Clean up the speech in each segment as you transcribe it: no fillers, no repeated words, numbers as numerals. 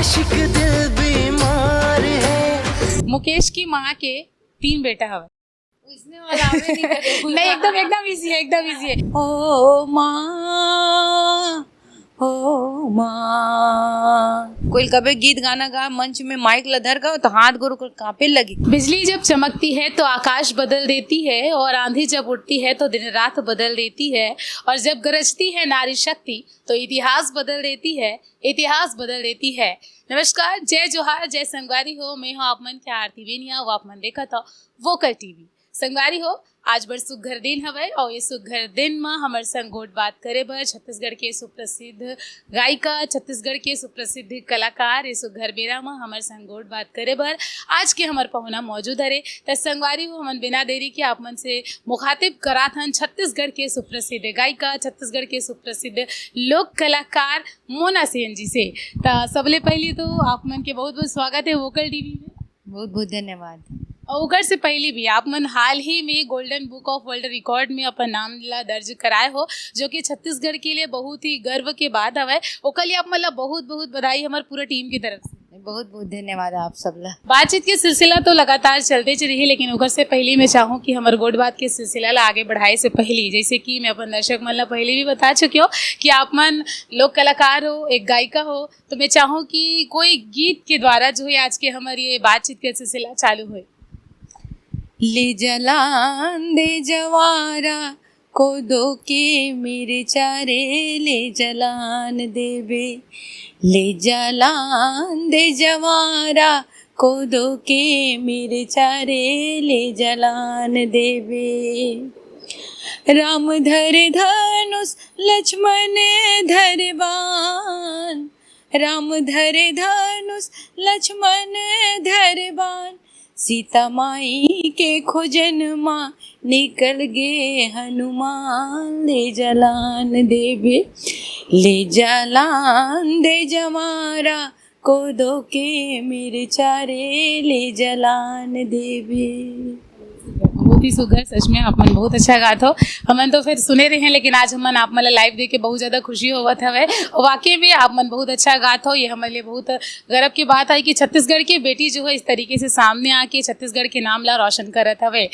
आशिक दिल बीमार है। मुकेश की माँ के 3 बेटा हवे। उसने वाला आवे नहीं करे। नहीं, एकदम इजी है, एकदम इजी है। ओ माँ, कोई कभी गीत गाना गा मंच में माइक लधर गयो तो हाथ गोर कांपे लगी। बिजली जब चमकती है तो आकाश बदल देती है, और आंधी जब उठती है तो दिन रात बदल देती है, और जब गरजती है नारी शक्ति तो इतिहास बदल देती है, इतिहास बदल देती है। नमस्कार, जय जोहार, जय संगवारी हो। मैं हूँ आप मन के आरती बेनिया, वो आप मन देखा था वोकल टीवी। संगवारी हो, आज बड़ सुघर दिन हवे, और ये सुघर दिन में हमार संग गोट बात करे बर छत्तीसगढ़ के सुप्रसिद्ध गायिका, छत्तीसगढ़ के सुप्रसिद्ध कलाकार, ये सुघर बेरा में हमार संग गोट बात करे बर आज के हमार पहुना मौजूद हरे। त संगवारी हो, हमन बिना देरी के आप मन से मुखातिब करात हन छत्तीसगढ़ के सुप्रसिद्ध गायिका, छत्तीसगढ़ के सुप्रसिद्ध लोक कलाकार मोना सेन जी से। त सबले पहले तो आप मन के बहुत बहुत स्वागत है वोकल टीवी में। बहुत बहुत धन्यवाद। और ओकर से पहले भी आप मन हाल ही में golden book of world record में अपन नाम ला दर्ज कराए हो, जो कि छत्तीसगढ़ के लिए बहुत ही गर्व के बात हवे। ओकर लिए आप मन ला बहुत बहुत बधाई हमार पूरा टीम की तरफ से। बहुत बहुत धन्यवाद आप सब ला। बातचीत के सिलसिला तो लगातार चलते रही, लेकिन ओकर से पहले मैं चाहूँ कि हमारे गोट बात के सिलसिला ला आगे बढ़ाए से पहले, जैसे कि मैं अपन दर्शक मन ला पहले भी बता चुकी हूँ कि आप मन लोक कलाकार हो, एक गायिका हो, तो मैं चाहूँ कि कोई गीत के द्वारा जो है आज के हमारी ये बातचीत के सिलसिला चालू हो। ले जलान दे जवारा को दो के मेरे चारे, ले जलान देवे। ले जलान दे जवारा को दो के मेरे चारे, ले जलान देवे। राम धर धनुष लक्ष्मण धर बाण, राम धर धनुष लक्ष्मण धर बाण। सीता माई के खोजन माँ निकल गे हनुमान, ले जलान देवे। ले जलान दे जमारा को दो के मेरे चारे, ले जलान देवे। बहुत ही सुघर, सच में आप मन बहुत अच्छा गात हो। हमन तो फिर सुने रहे हैं, लेकिन आज हमन आप मन लाइव देख के बहुत ज़्यादा खुशी होवत हवे। और वाकई में आप मन बहुत अच्छा गात हो। ये हमारे लिए बहुत गर्व की बात है कि छत्तीसगढ़ की बेटी जो है इस तरीके से सामने आके छत्तीसगढ़ के नाम ला रोशन करत हवे।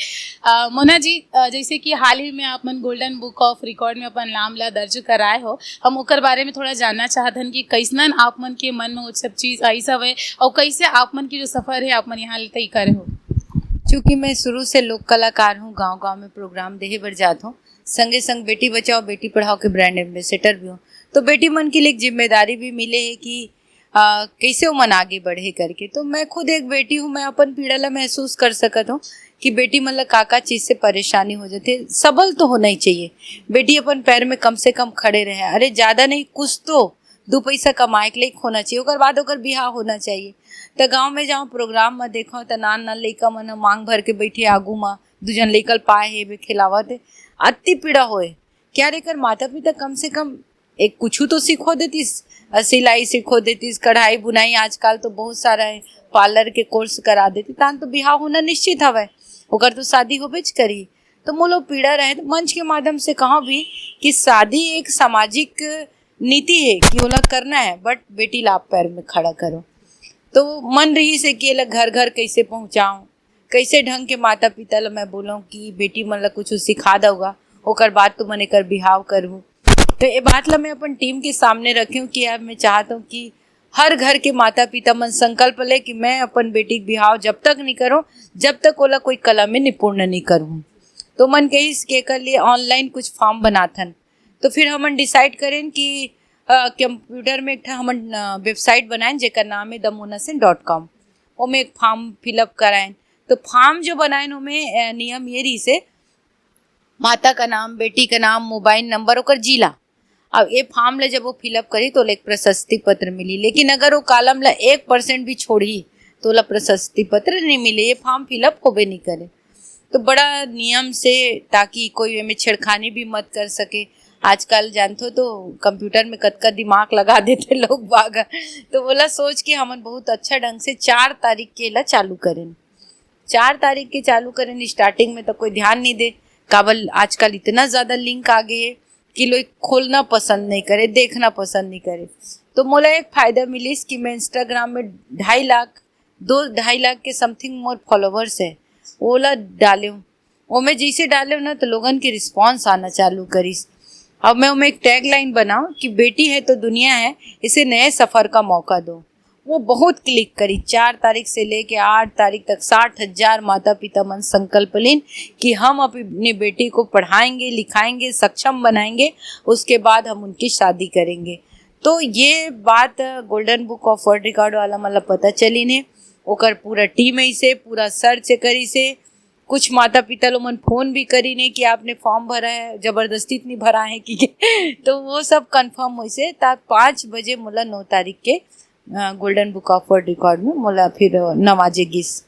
मोना जी, जैसे कि हाल ही में आप मन गोल्डन बुक ऑफ रिकॉर्ड में अपन नाम ला दर्ज कराए हो, हम ओकर बारे में थोड़ा जानना चाहतन कि कैसनन आप मन के मन में वो सब चीज़ आई हवे, और कैसे आप मन की जो सफ़र है आप मन यहाँ तय करे हो। क्योंकि मैं शुरू से लोक कलाकार हूँ, गांव-गांव में प्रोग्राम देहे बर जात हूँ, संगे संग बेटी बचाओ बेटी पढ़ाओ के ब्रांड एम्बेसडर भी हूँ। तो बेटी मन के लिए एक जिम्मेदारी भी मिले है कि कैसे वो मन आगे बढ़े करके। तो मैं खुद एक बेटी हूँ, मैं अपन पीड़ा ला महसूस कर सकत हूँ कि बेटी मन ला का चीज़ से परेशानी हो जाती है। सबल तो होना ही चाहिए, बेटी अपन पैर में कम से कम खड़े रहे। अरे ज़्यादा नहीं, कुछ तो 2 पैसा कमाए के लिए होना चाहिए, ओकर बाद ओकर बिहार होना चाहिए। तो गांव में जाऊँ प्रोग्राम में देखो तो नान लइका मन मांग भर के बैठे आगू में, 2 जन लइकल पाए हे बे खिलावत है, अति पीड़ा होए। क्या रेकर माता पिता कम से कम एक कुछ तो सिखो देतीस, सिलाई सिखो देतीस, कढ़ाई बुनाई आजकल तो बहुत सारा है, पार्लर के कोर्स करा देती, तान तो बिहार होना निश्चित हवे, ओकर तो शादी होबेच करी। तो मोलो पीड़ा रहे तो मंच के माध्यम से कहाँ भी कि शादी एक सामाजिक नीति है कि ओला करना है, बट बेटी ला पैर में खड़ा करो। तो मन रही से कि एला घर घर कैसे पहुँचाऊँ, कैसे ढंग के माता पिता ला मैं बोलूँ कि बेटी मन ला कुछ सिखा दूँगा, ओकर बाद तो मन एकर बिहाव करूँ। तो ये बात ला मैं अपन टीम के सामने रखूँ कि अब मैं चाहता हूँ कि हर घर के माता पिता मन संकल्प ले कि मैं अपन बेटी के बिहाव जब तक नहीं करूँ जब तक ओला कोई कला में निपुण नहीं करूँ। तो मन कही के कर लिए ऑनलाइन कुछ फॉर्म बनाथन। तो फिर हमन डिसाइड करें कि कंप्यूटर में एक हमन वेबसाइट बनाएं जेकर नाम है themonasen.com। ओमें एक फॉर्म फिलअप कराएं। तो फॉर्म जो बनाएं ओमें नियम ये रही से माता का नाम, बेटी का नाम, मोबाइल नंबर, ओकर जिला। अब ये फॉर्म ले जब वो फिलअप करी तो एक प्रशस्ति पत्र मिली, लेकिन अगर वो कॉलम ला 1% भी छोड़ी तो ओला प्रशस्ति पत्र नहीं मिले, ये फॉर्म फिलअप होबे नहीं करे। तो बड़ा नियम से, ताकि कोई इसमें छेड़खानी भी मत कर सके। आजकल जानते हो तो कंप्यूटर में कद का दिमाग लगा देते लोग बाग। तो बोला सोच के हमन बहुत अच्छा ढंग से 4 तारीख के ला चालू करें। 4 तारीख के चालू करें। स्टार्टिंग में तो कोई ध्यान नहीं दे, काबल आजकल इतना ज़्यादा लिंक आ गए कि लोग खोलना पसंद नहीं करे, देखना पसंद नहीं करे। तो मोला एक फायदा मिलिस कि मैं इंस्टाग्राम में 2.5 लाख के समथिंग मोर फॉलोवर्स है, ओला डाले मैं जैसे डाले ना तो लोगन के रिस्पॉन्स आना चालू करिस। अब मैं एक टैग लाइन बनाऊं कि बेटी है तो दुनिया है, इसे नए सफ़र का मौका दो। वो बहुत क्लिक करी। 4 तारीख से लेके 8 तारीख तक 60,000 माता पिता मन संकल्प लें कि हम अपनी बेटी को पढ़ाएंगे, लिखाएंगे, सक्षम बनाएंगे, उसके बाद हम उनकी शादी करेंगे। तो ये बात golden book of world record वाला मतलब पता चली ने, ओकर पूरा टीम ऐसे पूरा सर्च करी से। कुछ माता पिता लोग मन फोन भी करी ने कि आपने फॉर्म भरा है, जबरदस्ती इतनी भरा है कि तो वो सब कंफर्म हुई से। 5 बजे मोला 9 तारीख के golden book of world record में मोला फिर नवाजेगिस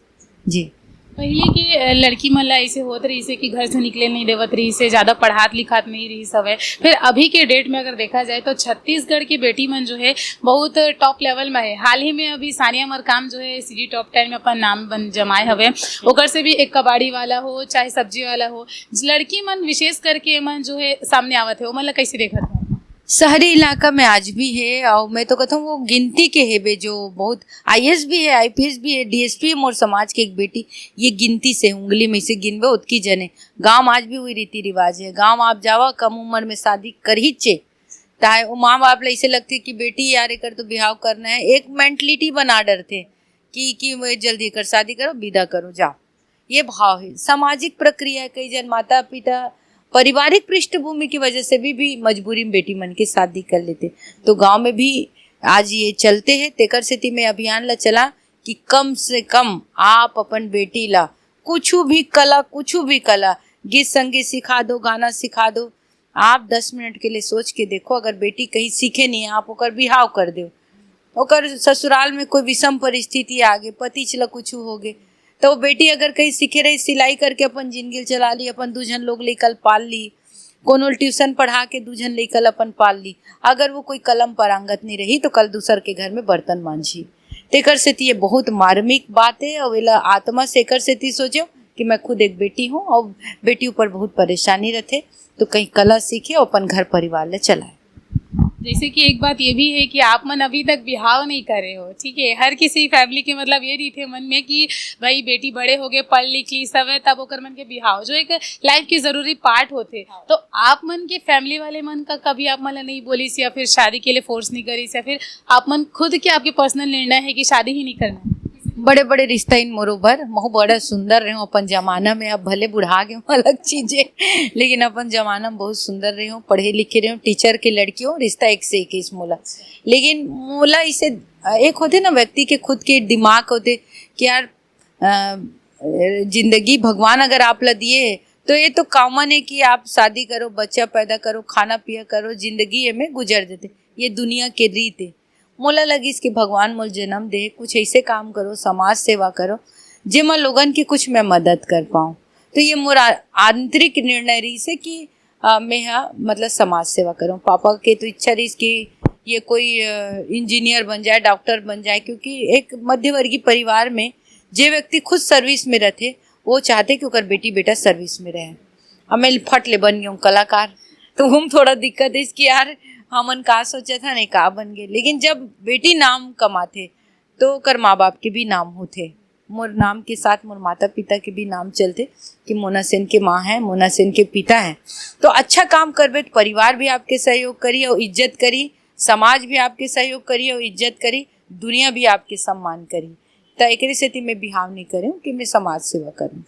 जी। पहले के लड़की मन ला ऐसे होत रही से कि घर से निकले नहीं देवत रही से, ज़्यादा पढ़ात लिखात नहीं रही सब है। फिर अभी के डेट में अगर देखा जाए तो छत्तीसगढ़ की बेटी मन जो है बहुत टॉप लेवल में है। हाल ही में अभी सानिया मरकाम जो है सीडी टॉप 10 में अपन नाम बन जमाए हवे। ओकर से भी एक कबाड़ी वाला हो चाहे सब्जी वाला हो, लड़की मन विशेष करके मन जो है सामने आवत है। वो मन ला कैसे देखा था? शहरी इलाका में आज भी है, और मैं तो कहता हूँ वो गिनती के हेबे जो बहुत आईएएस भी है, आईपीएस भी है, डीएसपी है मोर समाज के एक बेटी, ये गिनती से उंगली में से गिनबे उतकी जने। गांव आज भी वही रीति रिवाज है। गांव आप जावा कम उम्र में शादी कर ही चे, ताहे वो माँ बाप ऐसे लगते कि बेटी यार कर तो बिहाव करना है। एक मेंटलिटी बना डरते कि मैं जल्दी कर शादी करो, विदा करो, जाओ। ये भाव है, सामाजिक प्रक्रिया। कई जन माता पिता पारिवारिक पृष्ठभूमि की वजह से भी मजबूरी में बेटी मन की शादी कर लेते। तो गांव में भी आज ये चलते हैं। तेकर सेती में अभियान ला चला कि कम से कम आप अपन बेटी ला कुछ भी कला गीत संगीत सिखा दो, गाना सिखा दो। आप 10 मिनट के लिए सोच के देखो, अगर बेटी कहीं सीखे नहीं, आप ओकर बिहाव कर दो, ओकर ससुराल में कोई विषम परिस्थिति आ गए, पति चला कुछ हो गए, तो वो बेटी अगर कहीं सीखे रही, सिलाई करके अपन जिंदगी चला ली, अपन 2 जन लोग लेकर पाल ली, कोनो ट्यूशन पढ़ा के 2 जन लेकर अपन पाल ली। अगर वो कोई कलम परांगत नहीं रही तो कल दूसर के घर में बर्तन मांझी। तेकर से ये बहुत मार्मिक बात है। और वेला आत्मा से कर से सोचो कि मैं खुद एक बेटी हूँ और बेटी ऊपर बहुत परेशानी रहते, तो कहीं कला सीखे और अपन घर परिवार ले चलाए। जैसे कि एक बात ये भी है कि आप मन अभी तक बिहाव नहीं करे हो, ठीक है। हर किसी फैमिली के मतलब ये नहीं थे मन में कि भाई बेटी बड़े हो गए, पढ़ लिख ली सब है, तब ओकर मन के बिहाव जो एक लाइफ की जरूरी पार्ट होते। तो आप मन के फैमिली वाले मन का कभी आप मन नहीं बोली या फिर शादी के लिए फोर्स नहीं करी, या फिर आप मन खुद के आपके पर्सनल निर्णय है कि शादी ही नहीं करना है? बड़े बड़े रिश्ता इन मोरोबर महु बड़ा सुंदर रहे हो अपन जमाना में। अब भले बुढ़ा गए हो अलग चीजें, लेकिन अपन जमाना में बहुत सुंदर रहे हो, पढ़े लिखे रहे हो, टीचर के लड़की हो, रिश्ता एक से एक इस मोला। लेकिन मोला इसे एक होते ना व्यक्ति के खुद के दिमाग होते कि यार जिंदगी भगवान अगर आप ला दिए तो ये तो कॉमन है कि आप शादी करो, बच्चा पैदा करो, खाना पिया करो, जिंदगी में गुजर देते। ये दुनिया के रीत है। मोला लगी कि भगवान मोल जन्म दे, कुछ ऐसे काम करो, समाज सेवा करो जेमा लोगन की कुछ मैं मदद कर पाऊँ। तो ये मोरा आंतरिक निर्णय रही से कि मैं मतलब समाज सेवा करूँ। पापा के तो इच्छा रही कि ये कोई इंजीनियर बन जाए, डॉक्टर बन जाए, क्योंकि एक मध्यवर्गीय परिवार में जे व्यक्ति खुद सर्विस में रहते वो चाहते कि ओकर बेटी बेटा सर्विस में रहे। अब मैं फट ले बन गई कलाकार, तो हम थोड़ा दिक्कत है कि यार हमन का सोचा था नहीं का बन गए। लेकिन जब बेटी नाम कमाते तो कर माँ बाप के भी नाम होते, मोर नाम के साथ मोर माता पिता के भी नाम चलते कि मोना सेन के माँ है, मोना सेन के पिता है। तो अच्छा काम करबे तो परिवार भी आपके सहयोग करी और इज्जत करी, समाज भी आपके सहयोग करी और इज्जत करी, दुनिया भी आपके सम्मान करी। तो एक से मैं बिहाव नहीं करूँ कि मैं समाज सेवा करूँ।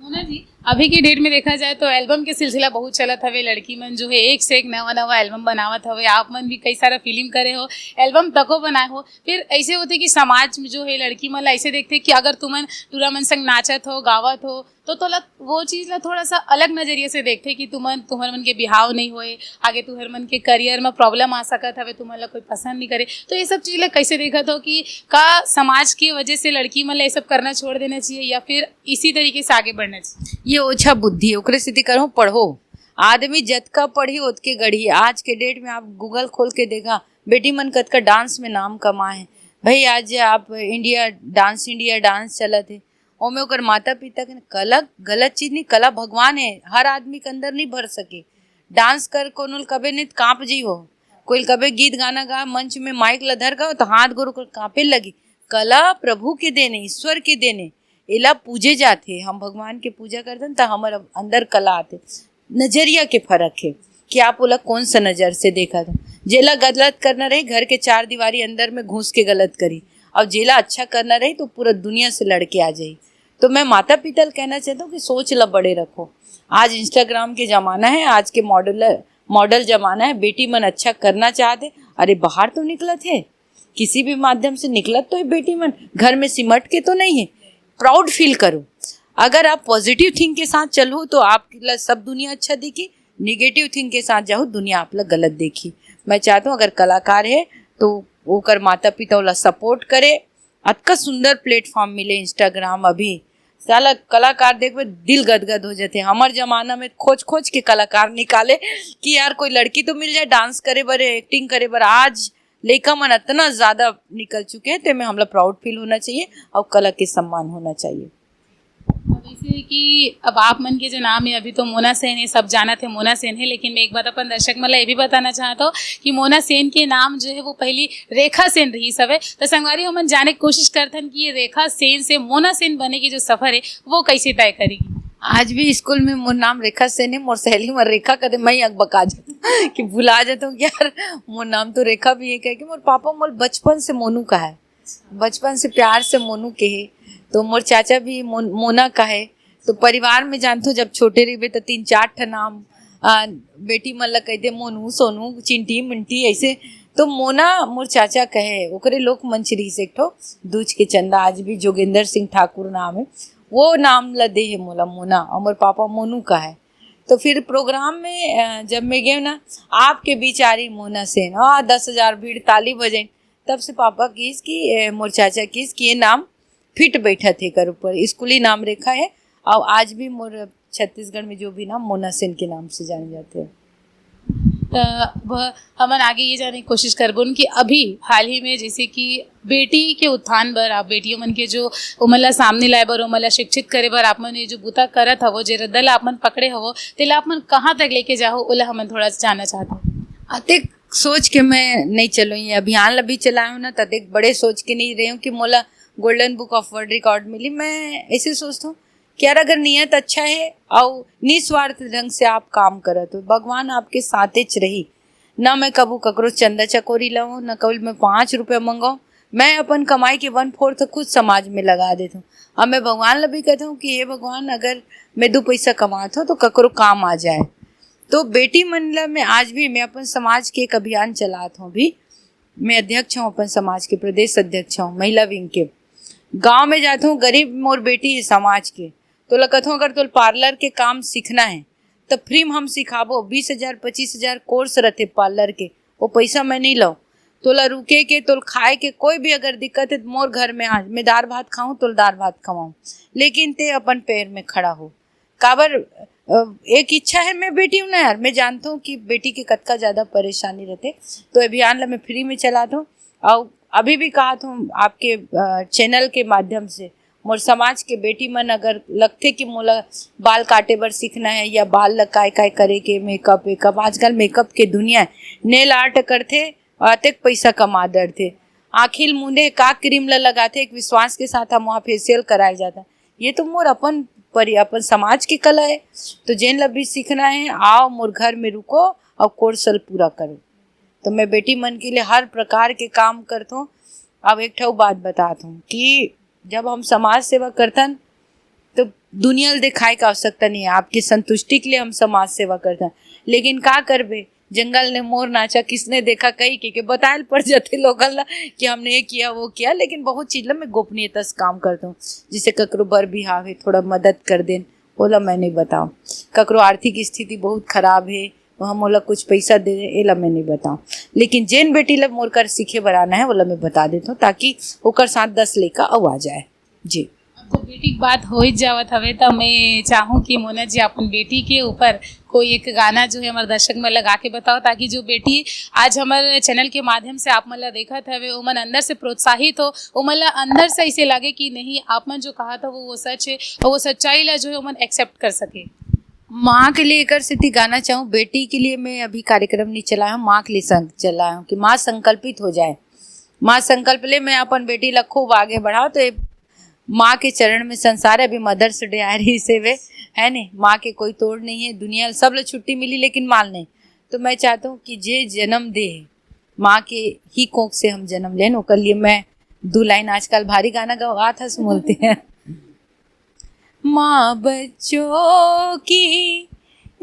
मोना जी, अभी की डेट में देखा जाए तो एल्बम के सिलसिला बहुत चलत हवे। लड़की मन जो है एक से एक नवा नवा एल्बम बनावत हवे। आप मन भी कई सारा फिल्म करे हो, एल्बम तको बनाए हो। फिर ऐसे होते कि समाज में जो है लड़की मन ऐसे देखते कि अगर तुमन टूरा मन संग नाचत हो, गावत हो, तो तोला वो चीज़ ला थोड़ा सा अलग नजरिए से देखते कि तुहर मन के बिहाव नहीं होए, आगे तुहर मन के करियर में प्रॉब्लम आ सकत हवे, तुमन ला कोई पसंद नहीं करे। तो ये सब चीज़ ला कैसे देखत हो कि का समाज की वजह से लड़की मन ला ये सब करना छोड़ देना चाहिए या फिर इसी तरीके से आगे बढ़ना चाहिए? ये ओछा बुद्धि ओकरे स्थिति करो, पढ़ो। आदमी जतका पढ़ी ओतके गढ़ी। आज के डेट में आप गूगल खोल के देखा बेटी मन कतका डांस में नाम कमाए भाई। आज आप इंडिया डांस चलत है, ओमे ओकर माता पिता के कला गलत चीज नहीं, कला भगवान है, हर आदमी के अंदर नहीं भर सके। डांस कर कोनो कबे नहीं काँप जी हो, कोई कभी गीत गाना गा मंच में माइक लधर गयो तो हाथ गोड़ कांपे लगी। कला प्रभु के देने, ईश्वर के देने, एला पूजे जाते। हम भगवान के पूजा करते हैं तो हमारे अंदर कला आते। नजरिया के फर्क है कि आप बोला कौन सा नजर से देखा था। जेला गलत करना रही घर के चार दीवारी अंदर में घुस के गलत करी, अब जेला अच्छा करना रही तो पूरा दुनिया से लड़के आ जाई। तो मैं माता पिता कहना चाहता हूँ कि सोच ला बड़े रखो। आज इंस्टाग्राम के ज़माना है, आज के मॉडल ज़माना है। बेटी मन अच्छा करना चाहते, अरे बाहर तो निकला थे, किसी भी माध्यम से निकला तो ये बेटी मन घर में सिमट के तो नहीं है। प्राउड फील करो। अगर आप पॉजिटिव थिंक के साथ चलो तो आपके सब दुनिया अच्छा दिखी, निगेटिव थिंक के साथ जाओ दुनिया आप लोग गलत देखी। मैं चाहता हूँ अगर कलाकार है तो वो कर माता पिता वाला सपोर्ट करे। अतका सुंदर प्लेटफॉर्म मिले इंस्टाग्राम अभी, साला कलाकार देख दिल गदगद हो जाते। हमारे जमाना में खोज खोज के कलाकार निकाले कि यार कोई लड़की तो मिल जाए डांस करे बर, एक्टिंग करे बर। आज लड़का मन इतना ज़्यादा निकल चुके हैं, तो में हम लोग प्राउड फील होना चाहिए और कला के सम्मान होना चाहिए। जैसे कि अब आप मन के जो नाम है, अभी तो मोना सेन है, सब जाना थे मोना सेन है, लेकिन मैं एक बात अपन दर्शक मला ये भी बताना चाहता हूँ कि मोना सेन के नाम जो है वो पहली रेखा सेन रही सब है। तो संगवारी हम जाने की कोशिश करते हैं कि ये रेखा सेन से मोना सेन बने की जो सफर है वो कैसे तय करेगी। आज भी स्कूल में मोर नाम रेखा सेन है, मोर सहेली में रेखा कहते, मैं अग बका जाता कि भुला जाता हूँ कि यार मोर नाम तो रेखा भी है। कह कि मोर पापा मोर बचपन से मोनू का है, बचपन से प्यार से मोनू के है। तो मोर चाचा भी मोना का है। तो परिवार में जानते हो जब छोटे रहे तो 3-4 ठा नाम बेटी मन ला कहते मोनू, सोनू, चिंटी, मिंटी ऐसे। तो मोना मोर चाचा कहे, ओकरे लोक मंचरी से एक ठो दूज के चंदा, आज भी जोगेंद्र सिंह ठाकुर नाम है, वो नाम ला दे है मोला मोना, और मोर पापा मोनू का है। तो फिर प्रोग्राम में जब मैं गए ना, आपके बीच आ रही मोना सेन, 10,000 भीड़ ताली बजाई। तब से पापा किस की मोर चाचा किस की ये नाम फिट बैठा थे कर ऊपर, स्कूली नाम रेखा है। और आज भी मोर छत्तीसगढ़ में जो भी नाम मोना सेन के नाम से जाने जाते हैं। वह हमन आगे ये जाने की कोशिश करबन कि अभी हाल ही में जैसे कि बेटी के उत्थान बर, आप बेटियों मन के जो उमला सामने लाए बर, उमला शिक्षित करे बर आप मन ये जो बुता करत हवो, जे रद्दल आप मन पकड़े हवो, तेला आप मन कहाँ तक लेके जाओ, ओला हमन थोड़ा जानना चाहते हैं। अतेक सोच के मैं नहीं चलो, ये अभियान ला भी चलाया हूँ ना, तदेक बड़े सोच के नहीं रही हूँ कि मोला golden book of world record मिली। मैं ऐसे सोचता हूँ कि यार अगर नियत अच्छा है और निस्वार्थ ढंग से आप काम करत हो, भगवान आपके साथे च रही। ना मैं कबू ककरो चंदा चकोरी लाऊं, ना कभी मैं 5 रुपये मंगाऊं। मैं अपन कमाई के 1/4 खुद समाज में लगा देता हूँ। अब मैं भगवान ला भी कहता हूँ कि हे भगवान, अगर मैं 2 पैसा कमाता हूँ तो ककरो काम आ जाए। तो बेटी मंडला में आज भी मैं अपन समाज के एक अभियान चलाता हूँ। भी मैं अध्यक्ष हूँ, अपन समाज के प्रदेश अध्यक्ष हूँ, महिला विंग के। गांव में जाता हूँ, गरीब मोर बेटी है समाज के, तो लगता हूँ अगर तो पार्लर के काम सीखना है तो फ्री में हम सिखाबो। 20,000 25,000 कोर्स रहते पार्लर के, वो पैसा मैं नहीं लाऊं। तोला रुके के, तोल खाए के कोई भी अगर दिक्कत है तो मोर घर में आज मैं दाल भात खाऊं, तोल दाल भात खवाऊं, लेकिन ते अपन पैर में खड़ा हो। काबर एक इच्छा है, मैं बेटी हूँ ना यार, मैं जानता हूँ कि बेटी के कतका ज़्यादा परेशानी रहते। तो अभियान ला मैं फ्री में चलाता हूँ। और अभी भी कहा था आपके चैनल के माध्यम से, मोर समाज के बेटी मन अगर लगते कि मोला बाल काटे बर सीखना है या बाल लगाए काय करे के, मेकअप वेकअप, आजकल मेकअप के दुनिया है, नेल आर्ट करते अतेक पैसा कमा डरते। आखिल मुंदे का क्रीम ला लगाते, एक विश्वास के साथ हम वहाँ फेशियल कराया जाता। ये तो मोर अपन समाज की कला है। तो जेन ला भी सीखना है, आओ मोर घर में रुको और कोर्स पूरा करो। तो मैं बेटी मन के लिए हर प्रकार के काम करता हूँ। अब एक ठो बात बताता हूँ कि जब हम समाज सेवा करतन तो दुनिया दिखाए का आवश्यकता नहीं है, आपकी संतुष्टि के लिए हम समाज सेवा करते हैं। लेकिन का करबे, जंगल ने मोर नाचा किसने देखा कही के बतायल पड़ जाते लोगन ला कि हमने ये किया वो किया। लेकिन बहुत चीज ला मैं गोपनीयता से काम करता हूँ। जिसे ककरो बर बिहाव है, थोड़ा मदद कर देन, बोला मैं नहीं बताऊँ। ककरो आर्थिक स्थिति बहुत खराब है, वहाँ मोला कुछ पैसा दे दे, एला मैं नहीं बताऊँ। लेकिन जेन बेटी ला मोर कर सीखे बनाना है बोला मैं बता देता हूँ, ताकि ओकर साथ 10 लेका अब आ जाए। जी, जब बेटी की बात हो ही जावत हवे तो मैं चाहूँ कि मोना जी अपन बेटी के ऊपर कोई एक गाना जो है हमारे दर्शक में लगा के बताओ, ताकि जो बेटी आज हमारे चैनल के माध्यम से आप मला देखत हवे, उमन अंदर से प्रोत्साहित हो, उमन अंदर से ऐसे लगे कि नहीं आप मन जो कहा था वो सच है और वो सच्चाई ला जो है उमन एक्सेप्ट कर सके। माँ के लिए एक सिद्धि गाना चाहूँ। बेटी के लिए मैं अभी कार्यक्रम नहीं चलाया हूँ, माँ के लिए चलाया हूँ कि माँ संकल्पित हो जाए। माँ संकल्प ले मैं अपन बेटी ला खूब आगे बढ़ाओ। तो ये माँ के चरण में संसार है। अभी मदर्स डे आ रही से वे है ने, माँ के कोई तोड़ नहीं है। दुनिया सब लोग छुट्टी मिली लेकिन माल नहीं। तो मैं चाहता हूँ कि जे जन्म दे माँ के ही कोख से हम जन्म लें। ओकर लिए मैं 2 लाइन आजकल भारी गाना गवा था बोलते हैं। माँ बच्चों की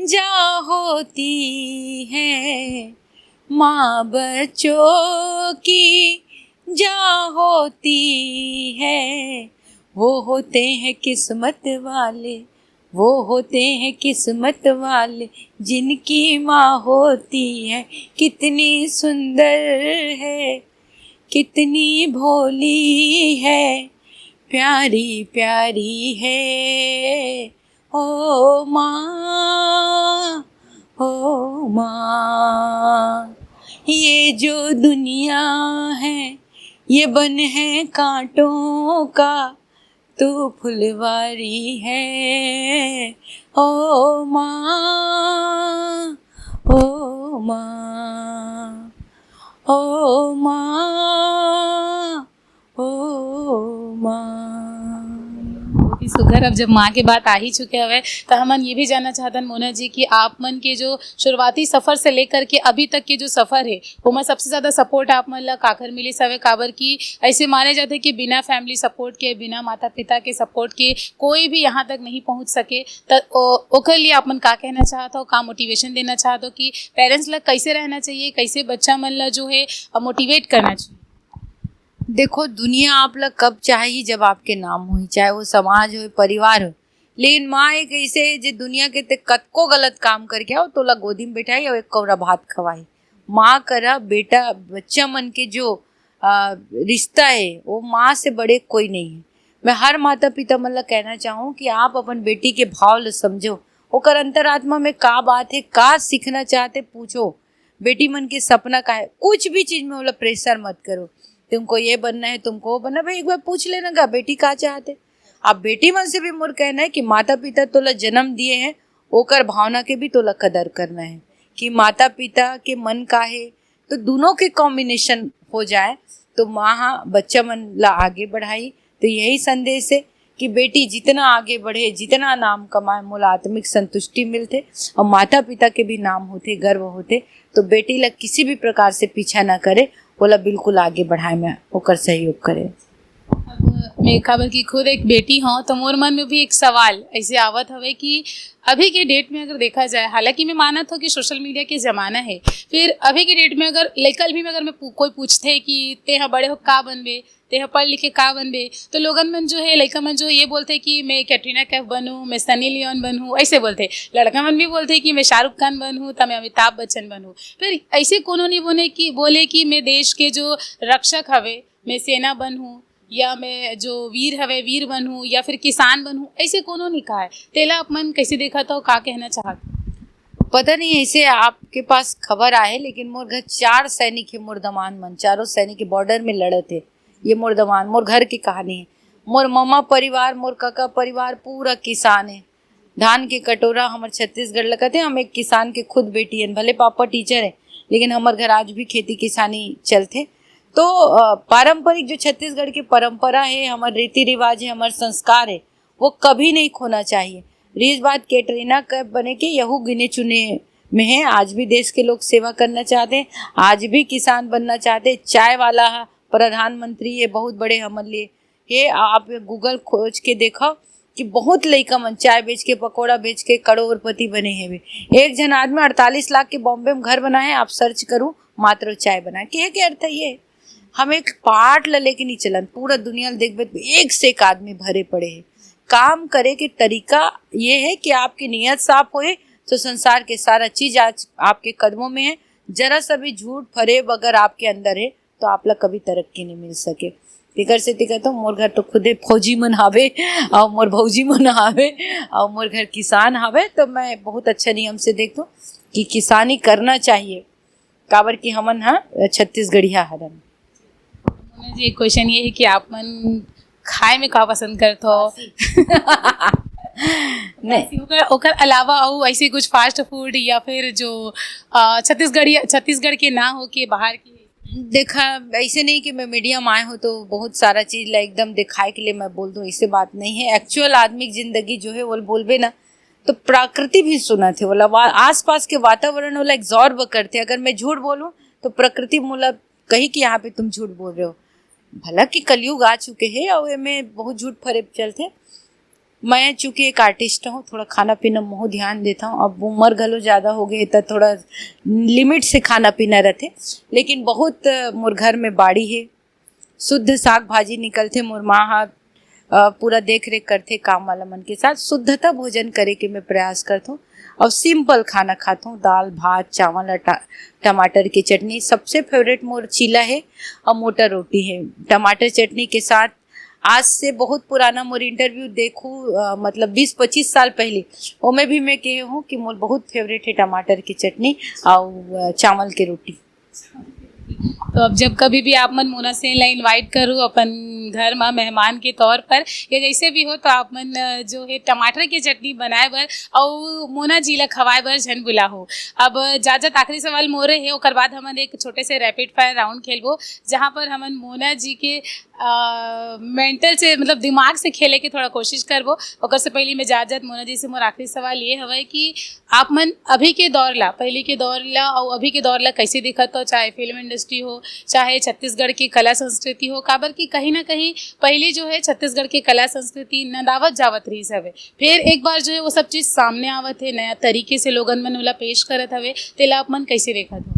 जा होती है, माँ बच्चों की जा होती है। वो होते हैं किस्मत वाले, वो होते हैं किस्मत वाले, जिनकी माँ होती है। कितनी सुंदर है, कितनी भोली है, प्यारी प्यारी है ओ माँ, ओ माँ। ये जो दुनिया है ये बन है कांटों का, तू फुलवारी है ओ माँ, ओ माँ, ओ माँ, ओ माँ। बहुत ही सुघर। अब जब माँ के बात आ ही चुके हवे तो हमन ये भी जानना चाहतन मोना जी कि आप मन के जो शुरुआती सफर से लेकर के अभी तक के जो सफर है वो सबसे ज्यादा सपोर्ट आप मन ला काकर मिली सवे? काबर की ऐसे माने जाते कि बिना फैमिली सपोर्ट के, बिना माता पिता के सपोर्ट के कोई भी यहाँ तक नहीं पहुँच सके। तो ओकर लिए आप मन का कहना चाहत हो, का मोटिवेशन देना चाहत हो कि पेरेंट्स ला कैसे रहना चाहिए, कैसे बच्चा मन ला जो है मोटिवेट करना चाहिए? देखो, दुनिया आप लोग कब चाही जब आपके नाम हुई, चाहे वो समाज हो परिवार हो। लेकिन माँ एक ऐसे है जो दुनिया के ते कतको गलत काम करके आओ तो ला गोदी में बैठाई और एक कौरा भात खवाई। माँ करा बेटा बच्चा मन के जो रिश्ता है वो माँ से बड़े कोई नहीं है। मैं हर माता पिता मन ला कहना चाहूँ कि आप अपन बेटी के भाव ल समझो, ओकर अंतरात्मा में का बात है, का सीखना चाहते पूछो। बेटी मन के सपना का है, कुछ भी चीज में बोला प्रेशर मत करो, तुमको ये बनना है, तुमको वो बनना। भाई एक बार पूछ लेना का बेटी का चाहते। अब बेटी मन से भी मोर कहना है कि माता पिता तोला जन्म दिए हैं, ओकर भावना के भी तोला कदर करना है कि माता पिता के मन का है। तो दोनों के कॉम्बिनेशन हो जाए तो माँ बच्चा मन ला आगे बढ़ाई। तो यही संदेश है कि बेटी जितना आगे बढ़े, जितना नाम कमाए, मोला आत्मिक संतुष्टि मिलते और माता पिता के भी नाम होते, गर्व होते। तो बेटी ला किसी भी प्रकार से पीछा ना करे, बोला बिल्कुल आगे बढ़ाए में ओकर सहयोग करे। अब मैं खबर की खुद एक बेटी हूँ तो मोर मन में भी एक सवाल ऐसे आवत हवे कि अभी के डेट में अगर देखा जाए, हालांकि मैं मानत हूँ कि सोशल मीडिया के ज़माना है, फिर अभी के डेट में अगर लड़कल भी में अगर मैं कोई पूछते कि ते यहाँ बड़े हो का बनबे, ते यहाँ पढ़ लिखे का बनबे, तो लोगन मन जो है लड़का मन जो ये बोलते कि मैं कैटरीना कैफ बनूँ, मैं सनी लियोन बनूँ, ऐसे बोलते। लड़का मन भी बोलते कि मैं शाहरुख खान बनूँ तो मैं अमिताभ बच्चन बनूँ। फिर ऐसे कोनो नहीं बोले कि मैं देश के जो रक्षक हवे, मैं सेना बनूँ, या मैं जो वीर हवे वीर बनूँ, या फिर किसान बनूँ, ऐसे कोनो नहीं कहा है। तेला आप मन कैसे देखा तो का कहना चाहते? पता नहीं ऐसे आपके पास खबर आए, लेकिन मोर घर 4 सैनिक है, मोर दमान मन, चारों सैनिक बॉर्डर में लड़े थे। ये मोर दमान मोर घर की कहानी है। मोर मम्मा परिवार, मोर काका परिवार पूरा किसान है। धान के कटोरा हमारे छत्तीसगढ़ लगते हैं। हम एक किसान के खुद बेटी है, भले पापा टीचर है लेकिन हमारे घर आज भी खेती किसानी चलते। तो पारंपरिक जो छत्तीसगढ़ की परंपरा है, हमारे रीति रिवाज है, हमारे संस्कार है, वो कभी नहीं खोना चाहिए। रीज बात कैटरीना कैफ बने के यहू गिने चुने में है। आज भी देश के लोग सेवा करना चाहते हैं, आज भी किसान बनना चाहते। चाय वाला प्रधानमंत्री ये बहुत बड़े हमारे लिए ये आप गूगल खोज के देखो कि बहुत लड़का मन चाय बेच के, पकौड़ा बेच के करोड़पति बने हैं। भी एक जन आदमी 48 लाख के बॉम्बे में घर बनाए, आप सर्च करूँ मात्र चाय बनाए के अर्थ है ये। हम एक पार्ट ला लेके नहीं चलन, पूरा दुनिया देखबे एक से एक आदमी भरे पड़े हैं। काम करे के तरीका ये है कि आपकी नीयत साफ होए तो संसार के सारा चीज आज आपके कदमों में है। जरा सा भी झूठ फरेब अगर आपके अंदर है तो आप ला कभी तरक्की नहीं मिल सके। तिकर से तिकर तो मोर घर तो खुदे फौजी मन हावे और मोर भौजी मन हावे और मोर घर किसान हावे। तो मैं बहुत अच्छा नियम से देखता हूँ कि किसानी करना चाहिए, काबर की हमन छत्तीसगढ़िया हरन। जी एक क्वेश्चन ये है कि आप मन खाए में का पसंद करते हो? नहीं, ओकर अलावा और ऐसे कुछ फास्ट फूड या फिर जो छत्तीसगढ़ के ना हो के बाहर की? देखा, ऐसे नहीं कि मैं मीडियम आए हूँ तो बहुत सारा चीज ला एकदम दिखाए के लिए मैं बोल दूँ, इससे बात नहीं है। एक्चुअल आदमी की जिंदगी जो है वो बोलबे ना तो प्रकृति भी सुना थे बोला, आस पास के वातावरण वाला एग्जॉर्ब करते। अगर मैं झूठ बोलूँ तो प्रकृति बोला कही कि यहाँ पे तुम झूठ बोल रहे हो। भला कि कलयुग आ चुके हैं और में बहुत झूठ फरेब चलते। मैं चूँकि एक आर्टिस्ट हूँ, थोड़ा खाना पीना में बहुत ध्यान देता हूँ। अब उम्र घलो ज़्यादा हो गई तो थोड़ा लिमिट से खाना पीना रहते, लेकिन बहुत मोर घर में बाड़ी है, शुद्ध साग भाजी निकलते। मोर माँ हाथ पूरा देख रेख करते काम वाला मन के साथ। शुद्धता भोजन करे के मैं प्रयास करता हूँ और सिंपल खाना खाता हूँ, दाल भात चावल टमाटर की चटनी। सबसे फेवरेट मोर चीला है और मोटा रोटी है टमाटर चटनी के साथ। आज से बहुत पुराना मोर इंटरव्यू देखूँ, मतलब 20-25 साल पहले, वो में भी मैं कहे हूँ कि मोर बहुत फेवरेट है टमाटर की चटनी और चावल की रोटी। तो अब जब कभी भी आप मन मोना सेन ला इनवाइट करूँ अपन घर में मेहमान के तौर पर या जैसे भी हो, तो आप मन जो है टमाटर की चटनी बनाए बर और मोना जी ला खवाए बर झन बुला हो। अब जाजत आखिरी सवाल मोरे है, ओकर बाद हमन एक छोटे से रैपिड फायर राउंड खेलबो जहाँ पर हमन मोना जी के मेंटल से मतलब दिमाग से खेले के थोड़ा कोशिश करबो। ओकर से पहले मैं जाजत मोना जी से मोर आखिरी सवाल ये हवे कि आप मन अभी के दौर ला, पहले के दौर ला और अभी के दौर ला कैसे दिखत हो, चाहे फिल्म इंडस्ट्री हो चाहे छत्तीसगढ़ की कला संस्कृति हो। काबर की कहीं ना कहीं पहले जो है छत्तीसगढ़ की कला संस्कृति नदावत जावत रही हवे, फिर एक बार जो है वो सब चीज सामने आवत है, नया तरीके से लोगन मन ओला पेश करत हवे, तेला आप मन कैसे देखत हो?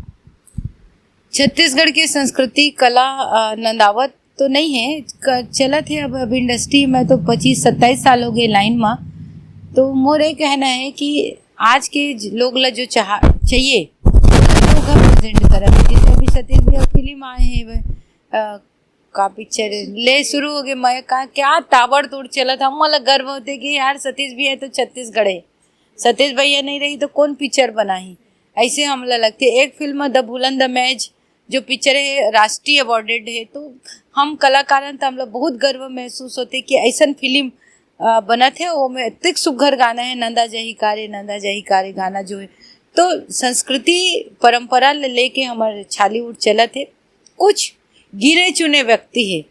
छत्तीसगढ़ की संस्कृति कला नंदावत तो नहीं है, चलत है। अब इंडस्ट्री में तो 25-27 साल हो गए लाइन में। तो मोर ये कहना है कि आज के लोग ला जो चाहिए लोग प्रेजेंट करा। जैसे अभी सतीश भैया फिल्म आए हैं, का पिक्चर ले शुरू हो गए, मैं कहा क्या ताबड़तोड़ चला था। मला गर्व होते कि यार सतीश भैया तो छत्तीसगढ़ है, सतीश भैया नहीं रही तो कौन पिक्चर बनाई, ऐसे हमला लगते। एक फिल्म द बुलंद मैज जो पिक्चर है राष्ट्रीय अवार्डेड है, तो हम कलाकार तो हम लोग बहुत गर्व महसूस होते कि ऐसा फिल्म बना थे। वो में इतने सुघर गाना है, नंदा जही कारे गाना जो है। तो संस्कृति परंपरा लेके हमारे छालीवुड चला थे। कुछ गिने चुने व्यक्ति है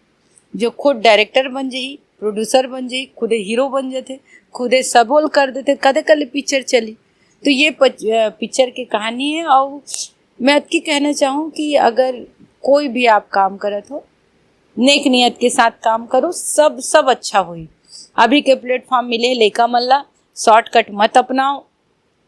जो खुद डायरेक्टर बन जाई, प्रोड्यूसर बन जाई, खुदे हीरो बन जाते, खुदे सबोल कर देते, कदे कल पिक्चर चली। तो ये पिक्चर की कहानी है। और मैं अतकी कहना चाहूँ कि अगर कोई भी आप काम करत हो, नेक नियत के साथ काम करो, सब अच्छा हुई। अभी के प्लेटफॉर्म मिले लेका मल्ला, शॉर्टकट मत अपनाओ,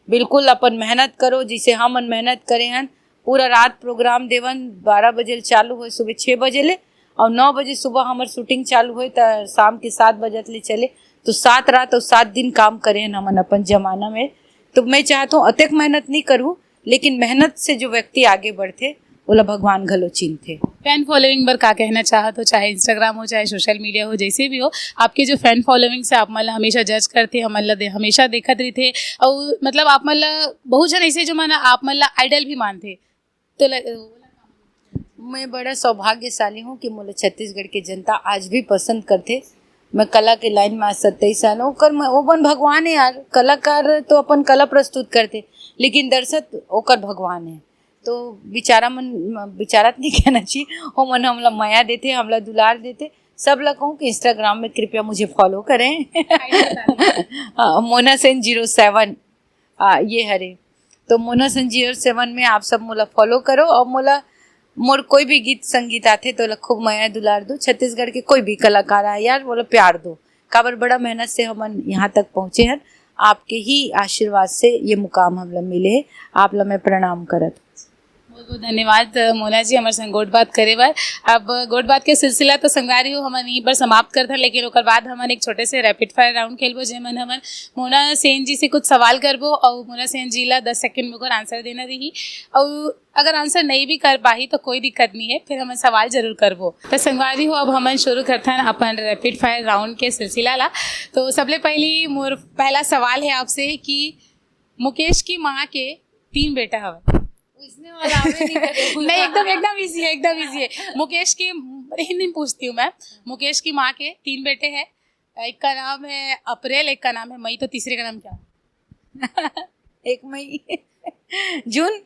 बिल्कुल अपन मेहनत करो जिसे हम मेहनत करें हैं। पूरा रात प्रोग्राम देवन 12 बजे चालू हो, सुबह 6 बजे ले, और 9 बजे सुबह हमार शूटिंग चालू हो तो शाम के 7 बजे ले चले। तो 7 रात और 7 दिन काम करें हमन अपन जमाना में। तो मैं चाहता हूँ अत्यक मेहनत नहीं करूँ, लेकिन मेहनत से जो व्यक्ति आगे बढ़ते बोला भगवान घलो चिन्हते। फैन फॉलोइंग पर क्या कहना चाहत हो, चाहे इंस्टाग्राम हो चाहे सोशल मीडिया हो, जैसे भी हो, आपके जो फैन फॉलोइंग से आप मतलब हमेशा जज करते, हम मतलब हमेशा देखत रही थे, और मतलब आप मतलब बहुत जन ऐसे जो माना आप मतलब आइडल भी मानते। तो मैं बड़ा सौभाग्यशाली हूँ कि मुझे छत्तीसगढ़ की जनता आज भी पसंद करते। मैं कला के लाइन में आज 27 साल हूँ। ओकर भगवान है यार, कलाकार तो अपन कला प्रस्तुत करते, लेकिन दर्शक ओकर भगवान है। तो विचारत नहीं कहना चाहिए, हो मन हमला माया देते, हमला दुलार देते। सब लोग कहूँ कि इंस्टाग्राम में कृपया मुझे फॉलो करें मोना सेन 07 ये हरे। तो मोना सेन 07 में आप सब मोला फॉलो करो, और मोर कोई भी गीत संगीत आते तो खूब माया दुलार दो। छत्तीसगढ़ के कोई भी कलाकार आए यार बोला प्यार दो। काबर बड़ा मेहनत से हम यहाँ तक पहुँचे हैं, आपके ही आशीर्वाद से ये मुकाम हम लोग मिले हैं। आप लोग मैं प्रणाम करत। बहुत बहुत धन्यवाद मोना जी हमारे संग गोट बात करे बार। अब गोट बात के सिलसिला तो संगवारी हो हम यहीं पर समाप्त करते हैं, लेकिन ओकर बाद हम एक छोटे से रैपिड फायर राउंड खेलबो जेमन हम मोना सेन जी से कुछ सवाल करबो, और मोना सेन जी ला 10 सेकंड में ओकर आंसर देना रही, और अगर आंसर नहीं भी कर पाही तो कोई दिक्कत नहीं है, फिर हम सवाल जरूर करबो। तो संगवारी हो अब हम शुरू करते हैं अपन रैपिड फायर राउंड के सिलसिला ला। तो सबले पहली मोर पहला सवाल है आपसे कि मुकेश की माँ के 3 बेटा हवे। नहीं एकदम इजी है, मुकेश की हिंदी पूछती हूँ मैं। मुकेश की माँ के 3 बेटे हैं, एक का नाम है अप्रैल, एक का नाम है मई, तो तीसरे का नाम क्या है? 1 मई जून।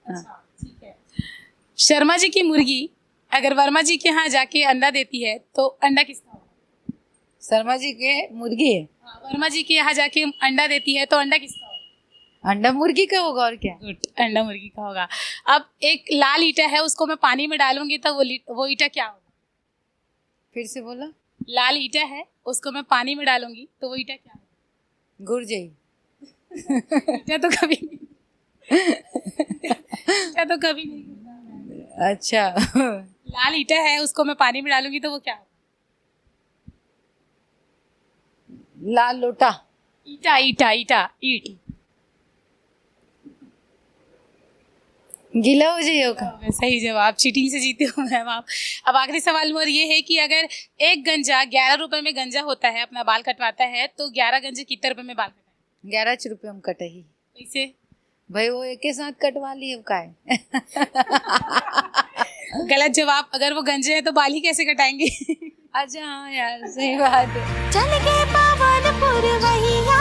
ठीक है। शर्मा जी की मुर्गी अगर वर्मा जी के यहाँ जाके अंडा देती है तो अंडा किसका होगा? शर्मा जी के मुर्गी है, हाँ, वर्मा जी के यहाँ जाके अंडा देती है तो अंडा किसका होगा? अंडा मुर्गी का होगा और क्या। गुड, अंडा मुर्गी का होगा। अब एक लाल ईटा है, उसको मैं पानी में डालूंगी तो वो ईटा क्या होगा? फिर से बोला। लाल ईटा है, उसको मैं पानी में डालूंगी तो वो ईटा क्या होगा? गुरजई। ईटा तो कभी नहीं ईटा तो कभी नहीं। अच्छा। लाल ईटा है, उसको मैं पानी में डालूंगी तो वो क्या होगा? लाल लोटा। ईटा ईटा ईटा ईट। गीला हो जाइए होगा। सही जवाब, चीटिंग से जीते हो मैम आप। अब आखिरी सवाल मोर ये है कि अगर एक गंजा 11 रुपए में गंजा होता है, अपना बाल कटवाता है, तो 11 गंजे कितने रुपए में बाल कटाए? 11 रुपये हम कटही कैसे? भाई, वो एक के साथ कटवा लिए का है। गलत जवाब, अगर वो गंजे हैं तो बाल ही कैसे कटाएंगे? अच्छा हाँ यार, सही बात है। चल के पावन पुरवैया,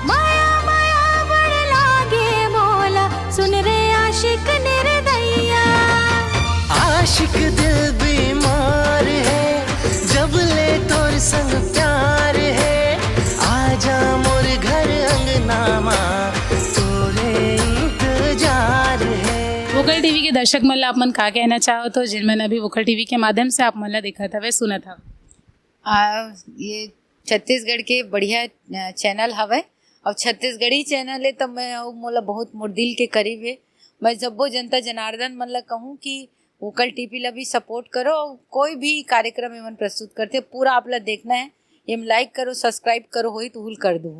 माया माया बड़ लागे मोला, सुन रे आशिक निर्दयिया। आशिक दिल बीमार है, जब ले तोर संग प्यार है, आजा मोर घर अंगनामा, तोरे इंतजार है। वोकल टीवी के दर्शक मन ला आप मन का कहना चाहो तो जिनमें अभी वोकल टीवी के माध्यम से आप मन ला देखा था वे सुना था? ये छत्तीसगढ़ के बढ़िया चैनल हवे और छत्तीसगढ़ी चैनल है, तब मैं मोला बहुत मोर दिल के करीब है। मैं जब्बो जनता जनार्दन मन ला कहूँ कि वोकल टीवी ला भी सपोर्ट करो, और कोई भी कार्यक्रम एमन प्रस्तुत करते पूरा आप ला देखना है, एम लाइक करो, सब्सक्राइब करो, होई तो हुल कर दो।